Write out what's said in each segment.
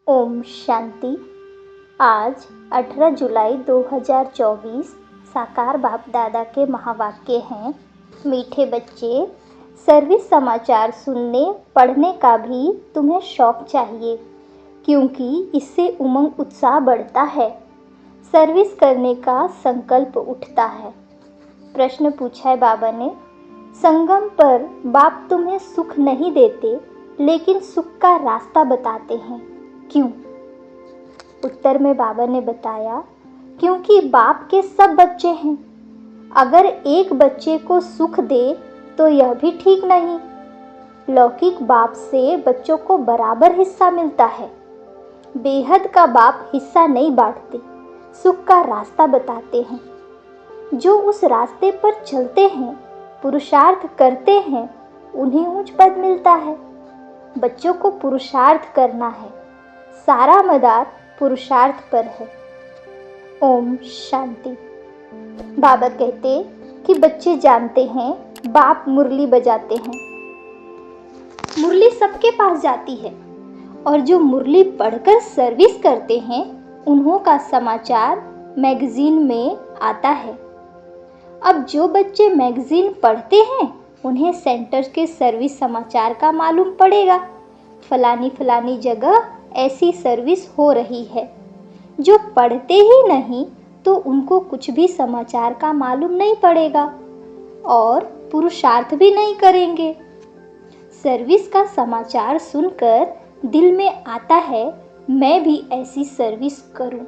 ओम शांति। आज 18 जुलाई 2024 साकार बाप दादा के महावाक्य हैं। मीठे बच्चे, सर्विस समाचार सुनने पढ़ने का भी तुम्हें शौक चाहिए, क्योंकि इससे उमंग उत्साह बढ़ता है, सर्विस करने का संकल्प उठता है। प्रश्न पूछा है बाबा ने, संगम पर बाप तुम्हें सुख नहीं देते, लेकिन सुख का रास्ता बताते हैं, क्यों? उत्तर में बाबा ने बताया, क्योंकि बाप के सब बच्चे हैं। अगर एक बच्चे को सुख दे तो यह भी ठीक नहीं। लौकिक बाप से बच्चों को बराबर हिस्सा मिलता है। बेहद का बाप हिस्सा नहीं बांटते, सुख का रास्ता बताते हैं। जो उस रास्ते पर चलते हैं, पुरुषार्थ करते हैं, उन्हें उच्च पद मिलता है। बच्चों को पुरुषार्थ करना है, सारा मदार पुरुषार्थ पर है। ओम शांति। बाबा कहते कि बच्चे जानते हैं बाप मुरली बजाते हैं। मुरली सबके पास जाती है, और जो मुरली पढ़कर सर्विस करते हैं उन्हों का समाचार मैगजीन में आता है। अब जो बच्चे मैगजीन पढ़ते हैं उन्हें सेंटर के सर्विस समाचार का मालूम पड़ेगा, फलानी जगह ऐसी सर्विस हो रही है। जो पढ़ते ही नहीं तो उनको कुछ भी समाचार का मालूम नहीं पड़ेगा और पुरुषार्थ भी नहीं करेंगे। सर्विस का समाचार सुनकर दिल में आता है, मैं भी ऐसी सर्विस करूं।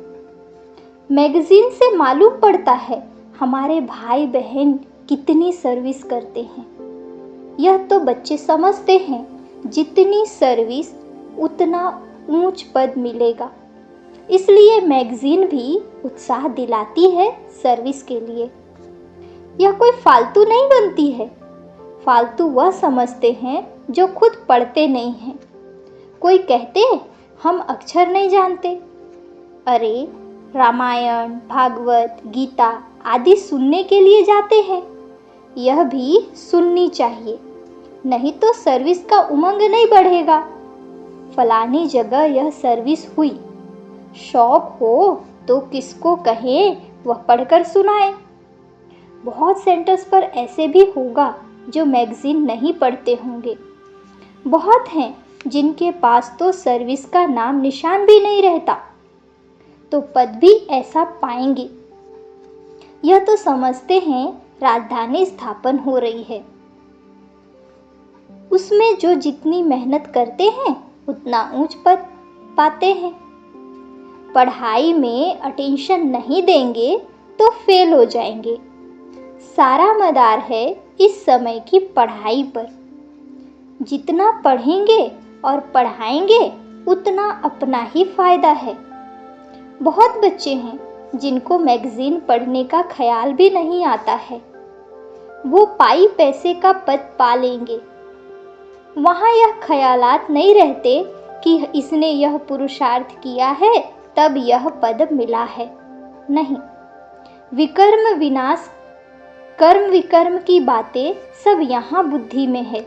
मैगजीन से मालूम पड़ता है हमारे भाई बहन कितनी सर्विस करते हैं। यह तो बच्चे समझते हैं, जितनी सर्विस उतना ऊंच पद मिलेगा। इसलिए मैगजीन भी उत्साह दिलाती है सर्विस के लिए। यह कोई फालतू नहीं बनती है। फालतू वह समझते हैं जो खुद पढ़ते नहीं हैं। कोई कहते हम अक्षर नहीं जानते। अरे, रामायण, भागवत, गीता आदि सुनने के लिए जाते हैं। यह भी सुननी चाहिए, नहीं तो सर्विस का उमंग नहीं बढ़ेगा। फलानी जगह यह सर्विस हुई, शौक हो तो किसको कहे वह पढ़कर सुनाए। बहुत सेंटर्स पर ऐसे भी होगा जो मैगजीन नहीं पढ़ते होंगे। बहुत हैं जिनके पास तो सर्विस का नाम निशान भी नहीं रहता, तो पद भी ऐसा पाएंगे। यह तो समझते हैं राजधानी स्थापन हो रही है, उसमें जो जितनी मेहनत करते हैं उतना ऊंच पद पाते हैं। पढ़ाई में अटेंशन नहीं देंगे तो फेल हो जाएंगे। सारा मदार है इस समय की पढ़ाई पर। जितना पढ़ेंगे और पढ़ाएंगे उतना अपना ही फायदा है। बहुत बच्चे हैं जिनको मैगजीन पढ़ने का ख्याल भी नहीं आता है। वो पाई पैसे का पद पा लेंगे। वहाँ यह ख्यालात नहीं रहते कि इसने यह पुरुषार्थ किया है तब यह पद मिला है। नहीं, विकर्म विनाश, कर्म विकर्म की बातें सब यहाँ बुद्धि में है।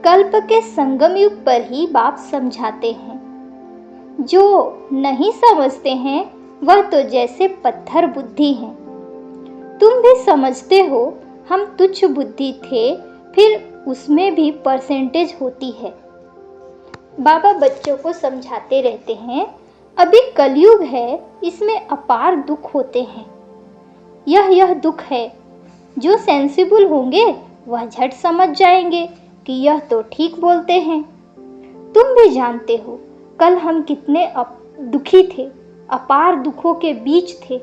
कल्प के संगम युग पर ही बाप समझाते हैं। जो नहीं समझते हैं वह तो जैसे पत्थर बुद्धि हैं। तुम भी समझते हो हम तुच्छ बुद्धि थे, फिर उसमें भी परसेंटेज होती है। बाबा बच्चों को समझाते रहते हैं, अभी कलयुग है, इसमें अपार दुख होते हैं। यह दुख है। जो सेंसिबल होंगे वह झट समझ जाएंगे कि यह तो ठीक बोलते हैं। तुम भी जानते हो कल हम कितने दुखी थे, अपार दुखों के बीच थे।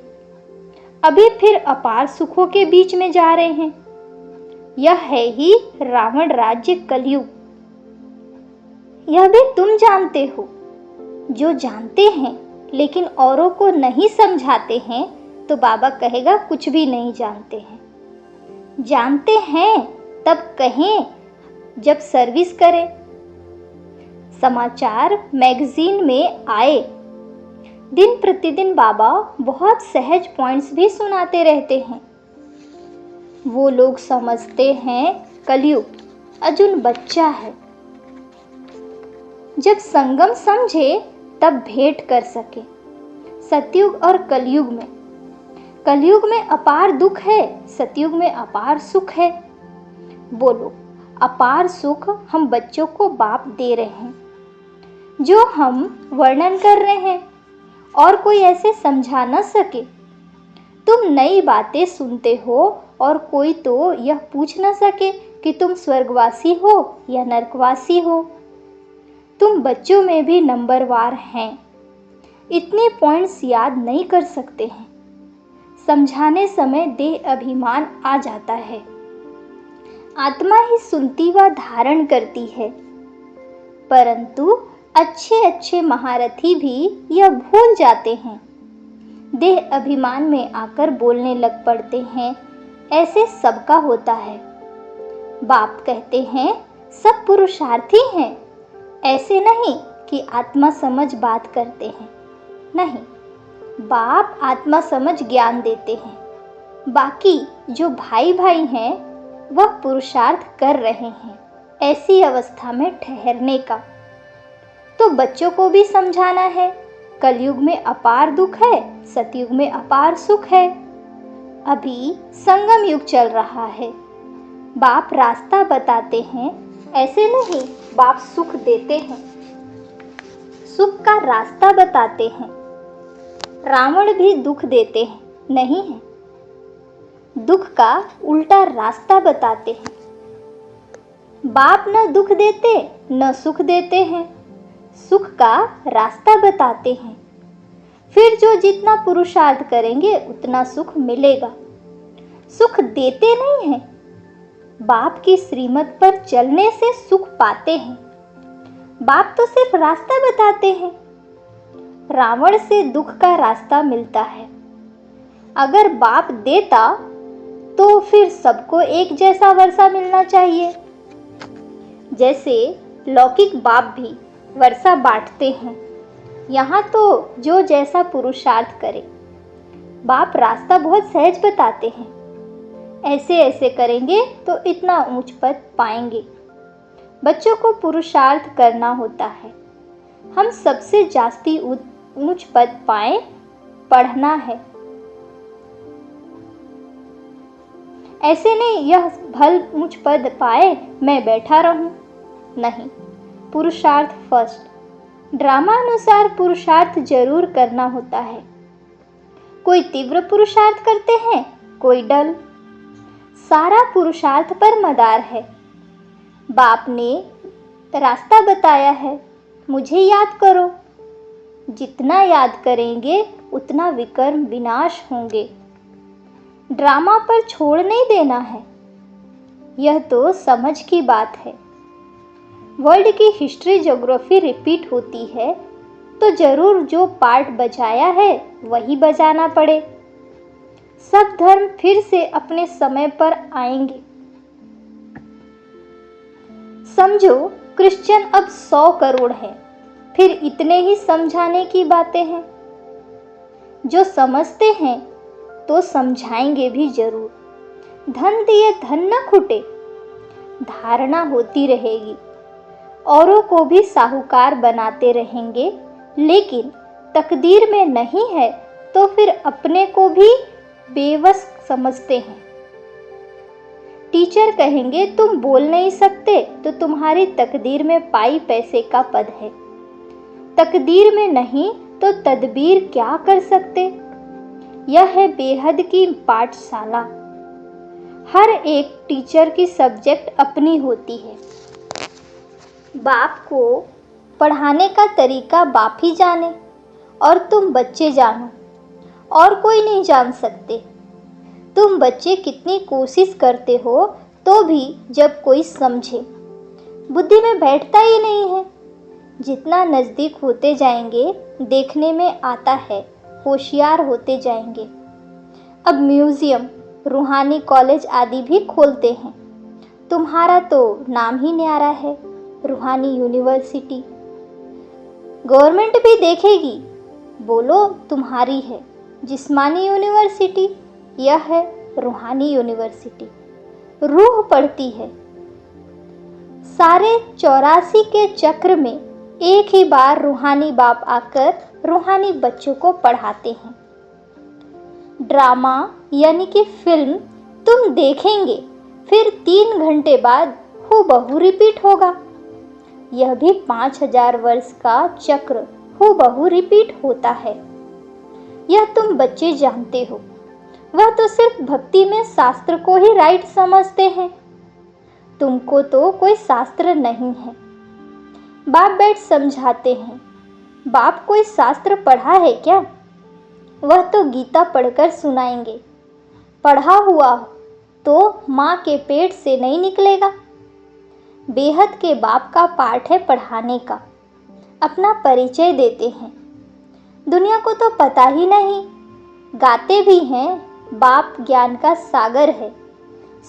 अभी फिर अपार सुखों के बीच में जा रहे हैं। यह है ही रावण राज्य कलयुग। यह भी तुम जानते हो। जो जानते हैं लेकिन औरों को नहीं समझाते हैं तो बाबा कहेगा कुछ भी नहीं जानते हैं। जानते हैं तब कहें जब सर्विस करें। समाचार मैगजीन में आए। दिन प्रतिदिन बाबा बहुत सहज पॉइंट्स भी सुनाते रहते हैं। वो लोग समझते हैं कलयुग अर्जुन बच्चा है। जब संगम समझे तब भेंट कर सके। सतयुग और कलयुग में अपार दुख है, सतयुग में अपार सुख है। बोलो, अपार सुख हम बच्चों को बाप दे रहे हैं, जो हम वर्णन कर रहे हैं और कोई ऐसे समझा न सके। तुम नई बातें सुनते हो और कोई तो यह पूछ न सके कि तुम स्वर्गवासी हो या नरकवासी हो। तुम बच्चों में भी नंबरवार हैं, इतने पॉइंट्स याद नहीं कर सकते हैं। समझाने समय देह अभिमान आ जाता है। आत्मा ही सुनती व धारण करती है, परंतु अच्छे अच्छे महारथी भी यह भूल जाते हैं। देह अभिमान में आकर बोलने लग पड़ते हैं, ऐसे सबका होता है। बाप कहते हैं सब पुरुषार्थी हैं, ऐसे नहीं कि आत्मा समझ बात करते हैं। नहीं, बाप आत्मा समझ ज्ञान देते हैं, बाकी जो भाई भाई हैं वह पुरुषार्थ कर रहे हैं ऐसी अवस्था में ठहरने का। तो बच्चों को भी समझाना है, कलयुग में अपार दुख है, सतयुग में अपार सुख है। अभी संगम युग चल रहा है। बाप रास्ता बताते हैं, ऐसे नहीं बाप सुख देते हैं, सुख का रास्ता बताते हैं। रावण भी दुख देते हैं, नहीं है, दुख का उल्टा रास्ता बताते हैं। बाप न दुख देते न सुख देते हैं, सुख का रास्ता बताते हैं। फिर जो जितना पुरुषार्थ करेंगे उतना सुख मिलेगा। सुख देते नहीं हैं, बाप की श्रीमत पर चलने से सुख पाते हैं। बाप तो सिर्फ रास्ता बताते हैं। रावण से दुख का रास्ता मिलता है। अगर बाप देता तो फिर सबको एक जैसा वर्षा मिलना चाहिए। जैसे लौकिक बाप भी वर्षा बांटते हैं, यहाँ तो जो जैसा पुरुषार्थ करे। बाप रास्ता बहुत सहज बताते हैं, ऐसे ऐसे करेंगे तो इतना ऊंच पद पाएंगे। बच्चों को पुरुषार्थ करना होता है, हम सबसे जास्ती ऊंच पद पाएं, पढ़ना है। ऐसे नहीं यह भल ऊंच पद पाए मैं बैठा रहूं, नहीं, पुरुषार्थ फर्स्ट। ड्रामा अनुसार पुरुषार्थ जरूर करना होता है। कोई तीव्र पुरुषार्थ करते हैं, कोई डल। सारा पुरुषार्थ पर मदार है। बाप ने रास्ता बताया है, मुझे याद करो। जितना याद करेंगे उतना विकर्म विनाश होंगे। ड्रामा पर छोड़ नहीं देना है, यह तो समझ की बात है। वर्ल्ड की हिस्ट्री ज्योग्राफी रिपीट होती है तो जरूर जो पार्ट बजाया है वही बजाना पड़े। सब धर्म फिर से अपने समय पर आएंगे। समझो क्रिश्चियन अब 100 करोड़ है, फिर इतने ही समझाने की बातें हैं। जो समझते हैं तो समझाएंगे भी जरूर। धन दिए धन न खुटे, धारणा होती रहेगी। औरों को भी साहूकार बनाते रहेंगे, लेकिन तकदीर में नहीं है तो फिर अपने को भी बेवस समझते हैं। टीचर कहेंगे तुम बोल नहीं सकते तो तुम्हारी तकदीर में पाई पैसे का पद है। तकदीर में नहीं तो तदबीर क्या कर सकते। यह है बेहद की पाठशाला। हर एक टीचर की सब्जेक्ट अपनी होती है। बाप को पढ़ाने का तरीका बाप ही जाने और तुम बच्चे जानो, और कोई नहीं जान सकते। तुम बच्चे कितनी कोशिश करते हो तो भी जब कोई समझे, बुद्धि में बैठता ही नहीं है। जितना नज़दीक होते जाएंगे देखने में आता है, होशियार होते जाएंगे। अब म्यूज़ियम, रूहानी कॉलेज आदि भी खोलते हैं। तुम्हारा तो नाम ही न्यारा है, रूहानी यूनिवर्सिटी। गवर्नमेंट भी देखेगी, बोलो तुम्हारी है। जिस्मानी यूनिवर्सिटी, यह है रूहानी यूनिवर्सिटी। रूह पढ़ती है। सारे 84 के चक्र में एक ही बार रूहानी बाप आकर रूहानी बच्चों को पढ़ाते हैं। ड्रामा यानी कि फिल्म तुम देखेंगे, फिर 3 घंटे बाद हूबहू रिपीट होगा। यह भी 5000 वर्ष का चक्र हूबहू रिपीट होता है। यह तुम बच्चे जानते हो। वह तो सिर्फ भक्ति में शास्त्र को ही राइट समझते हैं। तुमको तो कोई शास्त्र नहीं है। बाप बैठ समझाते हैं। बाप कोई शास्त्र पढ़ा है क्या? वह तो गीता पढ़कर सुनाएंगे। पढ़ा हुआ तो माँ के पेट से नहीं निकलेगा। बेहद के बाप का पाठ है पढ़ाने का। अपना परिचय देते हैं। दुनिया को तो पता ही नहीं। गाते भी हैं, बाप ज्ञान का सागर है।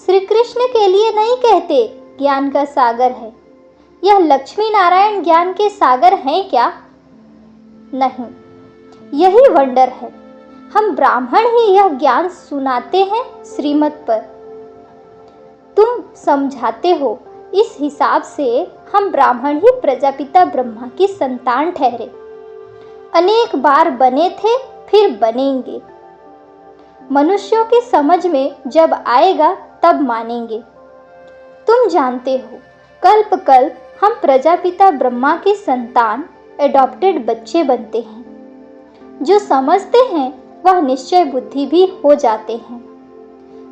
श्री कृष्ण के लिए नहीं कहते ज्ञान का सागर है। यह लक्ष्मी नारायण ज्ञान के सागर हैं क्या? नहीं, यही वंडर है। हम ब्राह्मण ही यह ज्ञान सुनाते हैं श्रीमत पर। तुम समझाते हो, इस हिसाब से हम ब्राह्मण ही प्रजापिता ब्रह्मा की संतान ठहरे। अनेक बार बने थे, फिर बनेंगे। मनुष्यों की समझ में जब आएगा तब मानेंगे। तुम जानते हो, कल्प कल्प हम प्रजापिता ब्रह्मा की संतान एडॉप्टेड बच्चे बनते हैं। जो समझते हैं वह निश्चय बुद्धि भी हो जाते हैं।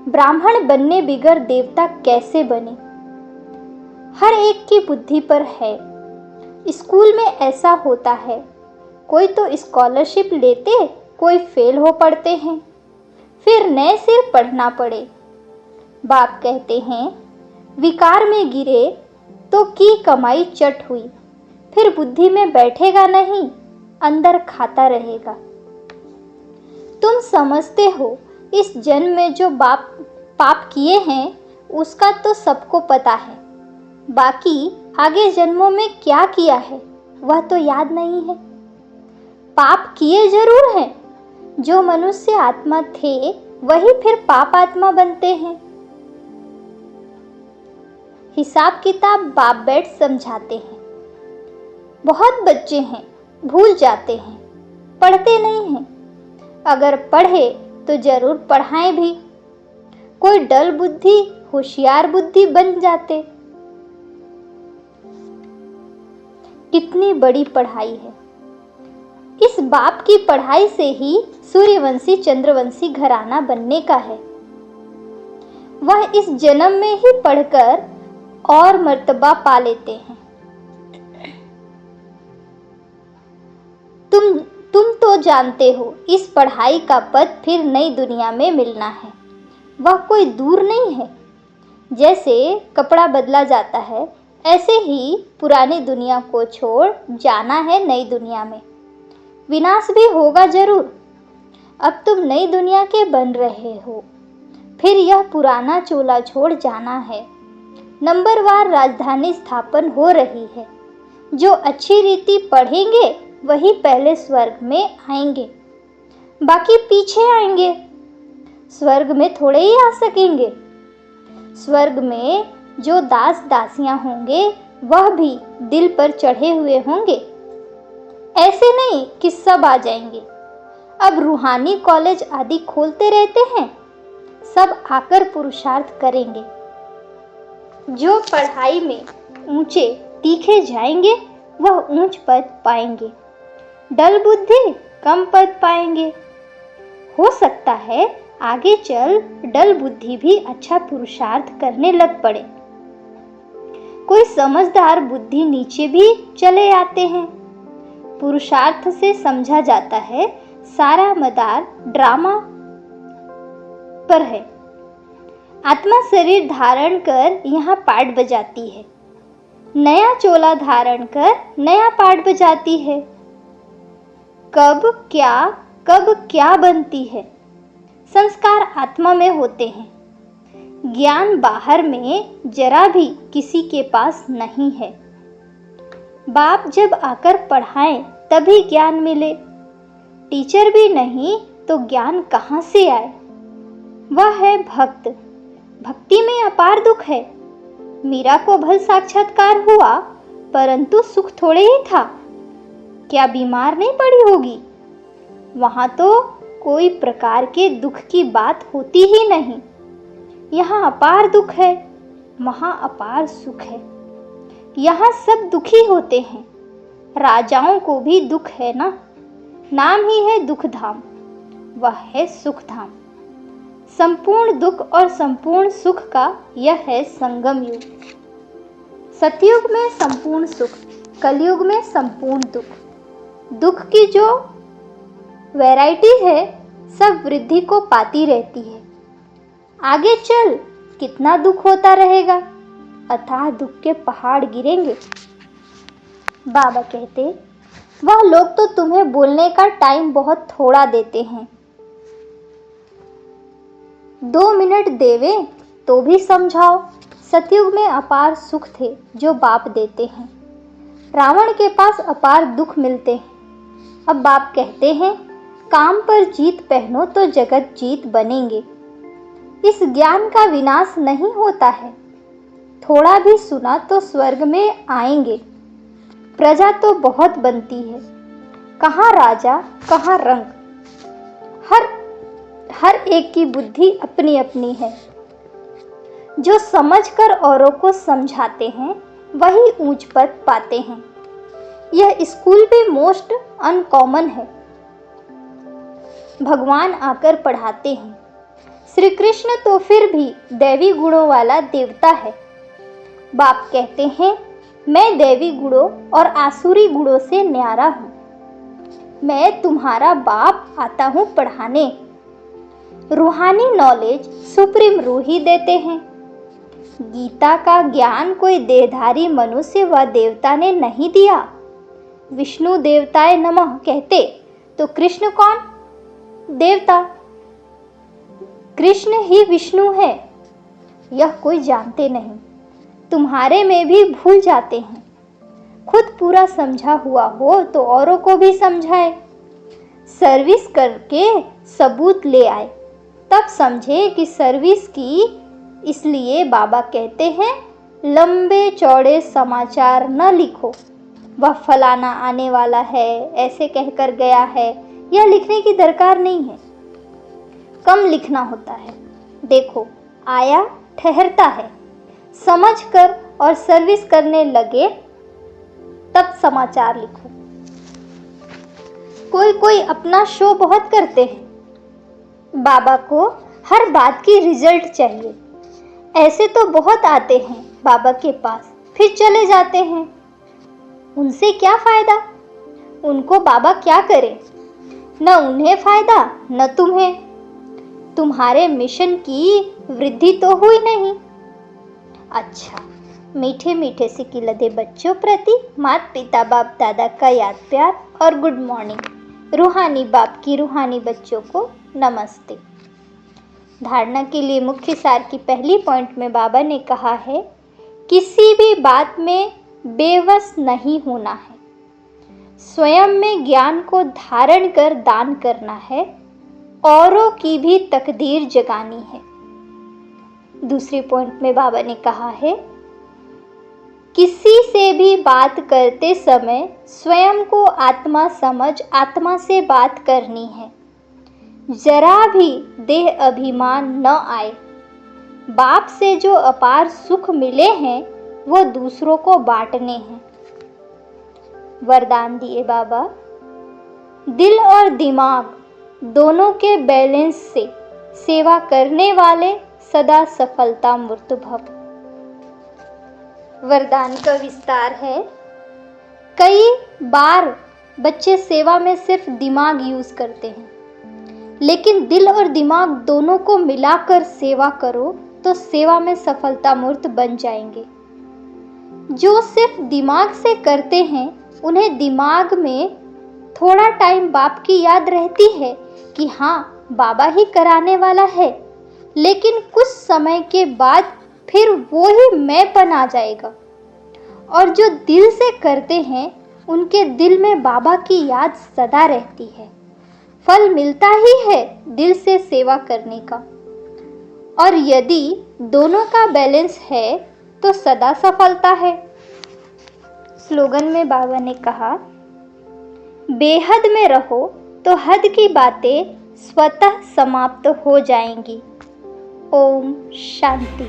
ब्राह्मण बनने बिगर देवता कैसे बने? हर एक की बुद्धि पर है। स्कूल में ऐसा होता है, कोई तो स्कॉलरशिप लेते, कोई फेल हो पड़ते हैं, फिर नए सिर पढ़ना पड़े। बाप कहते हैं, विकार में गिरे तो की कमाई चट हुई, फिर बुद्धि में बैठेगा नहीं, अंदर खाता रहेगा। तुम समझते हो, इस जन्म में जो पाप किए हैं उसका तो सबको पता है। बाकी आगे जन्मों में क्या किया है वह तो याद नहीं है। पाप किए जरूर हैं। जो मनुष्य आत्मा थे वही फिर पाप आत्मा बनते हैं। हिसाब किताब बाप बैठ समझाते हैं। बहुत बच्चे हैं, भूल जाते हैं, पढ़ते नहीं हैं। अगर पढ़े तो जरूर पढ़ाएं भी। कोई डल बुद्धि होशियार बुद्धि बन जाते। कितनी बड़ी पढ़ाई है। इस बाप की पढ़ाई से ही सूर्यवंशी चंद्रवंशी घराना बनने का है। वह इस जन्म में ही पढ़कर और मर्तबा पा लेते हैं। तुम तो जानते हो, इस पढ़ाई का पद फिर नई दुनिया में मिलना है। वह कोई दूर नहीं है। जैसे कपड़ा बदला जाता है, ऐसे ही पुरानी दुनिया को छोड़ जाना है नई दुनिया में। विनाश भी होगा जरूर। अब तुम नई दुनिया के बन रहे हो, फिर यह पुराना चोला छोड़ जाना है। नंबरवार राजधानी स्थापन हो रही है। जो अच्छी रीति पढ़ेंगे वही पहले स्वर्ग में आएंगे, बाकी पीछे आएंगे। स्वर्ग में थोड़े ही आ सकेंगे। स्वर्ग में जो दास दासियां होंगे वह भी दिल पर चढ़े हुए होंगे। ऐसे नहीं कि सब आ जाएंगे। अब रूहानी कॉलेज आदि खोलते रहते हैं, सब आकर पुरुषार्थ करेंगे। जो पढ़ाई में ऊंचे तीखे जाएंगे वह ऊंच पद पाएंगे। डल बुद्धि कम पद पाएंगे। हो सकता है आगे चल डल बुद्धि भी अच्छा पुरुषार्थ करने लग पड़े। कोई समझदार बुद्धि नीचे भी चले आते हैं। पुरुषार्थ से समझा जाता है सारा मदार ड्रामा पर है। आत्मा शरीर धारण कर यहाँ पाठ बजाती है। नया चोला धारण कर नया पाठ बजाती है। कब क्या बनती है। संस्कार आत्मा में होते हैं। ज्ञान बाहर में जरा भी किसी के पास नहीं है। बाप जब आकर पढ़ाएं तभी ज्ञान मिले। टीचर भी नहीं तो ज्ञान कहाँ से आए। वह है भक्त। भक्ति में अपार दुख है। मीरा को भल साक्षात्कार हुआ परंतु सुख थोड़े ही था। क्या बीमार नहीं पड़ी होगी? वहां तो कोई प्रकार के दुख की बात होती ही नहीं। यहाँ अपार दुख है, वहां अपार सुख है। यहाँ सब दुखी होते हैं। राजाओं को भी दुख है ना, नाम ही है दुख धाम, वह है सुख धाम। संपूर्ण दुख और संपूर्ण सुख का यह है संगम युग। सतयुग में संपूर्ण सुख, कलयुग में संपूर्ण दुख। दुख की जो वैरायटी है सब वृद्धि को पाती रहती है। आगे चल कितना दुख होता रहेगा, अथाह दुख के पहाड़ गिरेंगे। बाबा कहते, वह लोग तो तुम्हें बोलने का टाइम बहुत थोड़ा देते हैं। 2 मिनट देवे तो भी समझाओ। सतयुग में अपार सुख थे जो बाप देते हैं। रावण के पास अपार दुख मिलते हैं। अब बाप कहते हैं, काम पर जीत पहनो तो जगत जीत बनेंगे। इस ज्ञान का विनाश नहीं होता है। थोड़ा भी सुना तो स्वर्ग में आएंगे। प्रजा तो बहुत बनती है, कहाँ राजा कहाँ रंग। हर एक की बुद्धि अपनी अपनी है। जो समझकर औरों को समझाते हैं वही ऊंच पद पाते हैं। यह स्कूल भी मोस्ट अनकॉमन है। भगवान आकर पढ़ाते हैं। श्री कृष्ण तो फिर भी दैवी गुणों वाला देवता है। बाप कहते हैं, मैं दैवी गुणों और आसुरी गुणों से न्यारा हूँ। मैं तुम्हारा बाप आता हूँ पढ़ाने। रूहानी नॉलेज सुप्रीम रूह ही देते हैं। गीता का ज्ञान कोई देहधारी मनुष्य व देवता ने नहीं दिया। विष्णु देवताय नमः कहते तो कृष्ण कौन? देवता। कृष्ण ही विष्णु है, यह कोई जानते नहीं। तुम्हारे में भी भूल जाते हैं। खुद पूरा समझा हुआ हो तो औरों को भी समझाए। सर्विस करके सबूत ले आए, तब समझे कि सर्विस की। इसलिए बाबा कहते हैं, लंबे चौड़े समाचार न लिखो। वह फलाना आने वाला है, ऐसे कहकर गया है, यह लिखने की दरकार नहीं है। कम लिखना होता है। देखो, आया ठहरता है। समझकर और सर्विस करने लगे तब समाचार लिखो। कोई अपना शो बहुत करते हैं। बाबा को हर बात की रिजल्ट चाहिए। ऐसे तो बहुत आते हैं बाबा के पास, फिर चले जाते हैं। उनसे क्या फायदा? उनको बाबा क्या करे? न उन्हें फायदा न तुम्हें। तुम्हारे मिशन की वृद्धि तो हुई नहीं। अच्छा, मीठे मीठे से किलदे बच्चों प्रति माता पिता बाप दादा का याद प्यार और गुड मॉर्निंग। रूहानी बाप की रूहानी बच्चों को नमस्ते। धारणा के लिए मुख्य सार की पहली पॉइंट में बाबा ने कहा है, किसी भी बात में बेवश नहीं होना है। स्वयं में ज्ञान को धारण कर दान करना है। औरों की भी तकदीर जगानी है। दूसरी पॉइंट में बाबा ने कहा है, किसी से भी बात करते समय स्वयं को आत्मा समझ आत्मा से बात करनी है। जरा भी देह अभिमान न आए। बाप से जो अपार सुख मिले हैं वो दूसरों को बांटने हैं। वरदान दिए बाबा, दिल और दिमाग दोनों के बैलेंस से सेवा करने वाले सदा सफलता मूर्त भव। वरदान का विस्तार है। कई बार बच्चे सेवा में सिर्फ दिमाग यूज करते हैं, लेकिन दिल और दिमाग दोनों को मिलाकर सेवा करो तो सेवा में सफलता मूर्त बन जाएंगे। जो सिर्फ दिमाग से करते हैं उन्हें दिमाग में थोड़ा टाइम बाप की याद रहती है कि हाँ बाबा ही कराने वाला है, लेकिन कुछ समय के बाद फिर वो ही मैंपन आ जाएगा। और जो दिल से करते हैं उनके दिल में बाबा की याद सदा रहती है। फल मिलता ही है दिल से सेवा करने का। और यदि दोनों का बैलेंस है तो सदा सफलता है। स्लोगन में बाबा ने कहा, बेहद में रहो तो हद की बातें स्वतः समाप्त हो जाएंगी। ओम शांति।